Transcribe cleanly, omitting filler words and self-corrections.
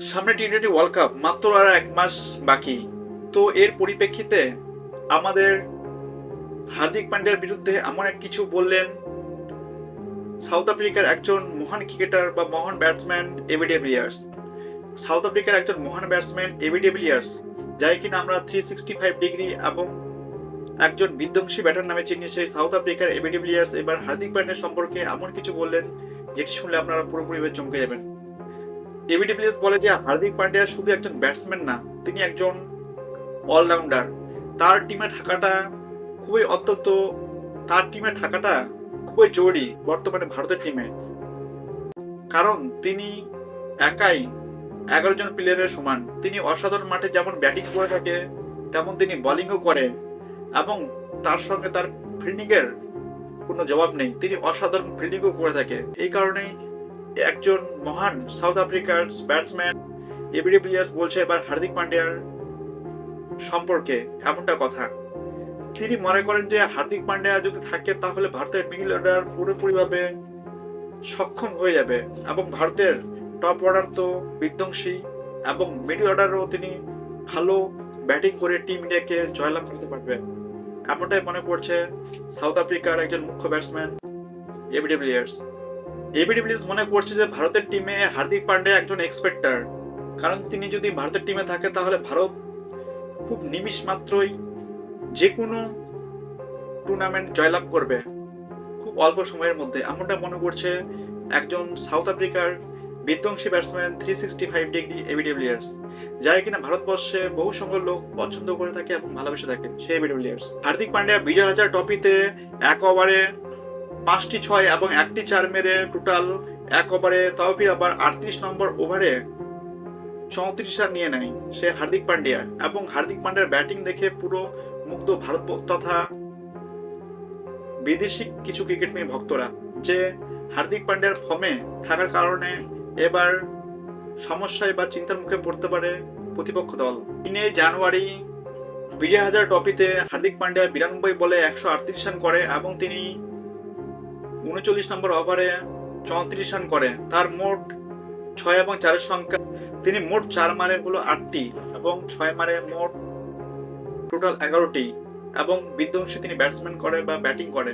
সামনে টি-20 world cup মাত্র আর 1 মাস বাকি। তো এর পরিপ্রেক্ষিতে আমাদের হার্দিক পান্ডিয়ার বিরুদ্ধে এমন এক কিছু বললেন সাউথ আফ্রিকার একজন মহান ক্রিকেটার বা মহান ব্যাটসম্যান এবি ডিভিলিয়ার্স। সাউথ আফ্রিকার একজন মহান ব্যাটসম্যান এবি ডিভিলিয়ার্স, যাই কিনা আমরা 365 ডিগ্রি এবং একজন বিধ্বংসী ব্যাটার নামে চিনি, সেই সাউথ আফ্রিকার এবি ডিভিলিয়ার্স এবার হার্দিক পান্ডিয়া সম্পর্কে এমন কিছু বললেন যেটি শুনলে আপনারা পুরোপুরিভাবে চমকে যাবেন। এবি ডিভিলিয়ার্স বলে যে হার্দিক পান্ডিয়া শুধু একজন ব্যাটসম্যান না, তিনি একজন অলরাউন্ডার। তার টিমে থাকাটা খুবই অত্যন্ত তার টিমে থাকাটা খুবই জরুরি বর্তমানে ভারতের টিমে, কারণ তিনি একাই 11 জন প্লেয়ারের সমান। তিনি অসাধারণ মাঠে যেমন ব্যাটিং করে থাকে তেমন তিনি বোলিংও করে, এবং তার সঙ্গে তার ফিল্ডিংয়ের কোনো জবাব নেই, তিনি অসাধারণ ফিল্ডিংও করে থাকে। এই কারণেই একজন মহান সাউথ আফ্রিকার ব্যাটসম্যান এবি ডিভিলিয়ার্স বলছে এবার হার্দিক পান্ডিয়ার সম্পর্কে এমনটা কথা। তিনি মনে করেন যে হার্দিক পান্ডিয়া যদি থাকে তাহলে ভারতের মিডল অর্ডার পুরোপুরিভাবে সক্ষম হয়ে যাবে, এবং ভারতের টপ অর্ডার তো বিধ্বংসী, এবং মিডল অর্ডারও তিনি ভালো ব্যাটিং করে টিম ইন্ডিয়াকে জয়লাভ করতে পারবে, এমনটাই মনে করছে সাউথ আফ্রিকার একজন মুখ্য batsman AB de Villiers. AB de Villiers মনে করছে যে ভারতের টিমে হার্দিক পান্ডিয়া একজন এক্সপেক্টার, কারণ তিনি যদি ভারতের টিমে থাকে তাহলে ভারত খুব নিমিষ মাত্রই যে কোনো টুর্নামেন্ট জয়লাভ করবে খুব অল্প সময়ের মধ্যে, এমনটা মনে করছে একজন সাউথ আফ্রিকার বিধ্বংসী ব্যাটসম্যান 365 ডিগ্রি এবি ডিভিলিয়ার্স, যাই কিনা ভারতবর্ষে বহু সংখ্যক লোক পছন্দ করে থাকে এবং ভালোবেসে থাকে সে এবি ডিভিলিয়ার্স। হার্দিক পান্ডিয়া বিজয় হাজার ট্রফিতে 1 ওভারে 5টি 6 এবং 1টি 4 মেরে টোটাল 1 ওভারে তাও ফির আবার 38 নম্বর ওভারে 34 রান নিয়ে নেয় সে হার্দিক পান্ডিয়া, এবং হার্দিক পান্ডিয়ার ব্যাটিং দেখে পুরো মুগ্ধ ভারত তথা বিদেশি কিছু ক্রিকেট প্রেমী ভক্তরা, যে হার্দিক পান্ডিয়ার ফর্মে থাকার কারণে এবার সমস্যায় বা চিন্তার মুখে পড়তে পারে প্রতিপক্ষ দল। 3 জানুয়ারি বিজয় হাজার ট্রফিতে হার্দিক পান্ডিয়া 92 বলে 138 রান করে এবং তিনি 39 নম্বর ওভারে 34 রান করে। তার মোট 6 এবং 4 সংখ্যা, তিনি মোট 4 মারে হলো 8টি এবং 6 মারে মোট টোটাল 11টি, এবং বিধ্বংসী তিনি ব্যাটসম্যান করে বা ব্যাটিং করে।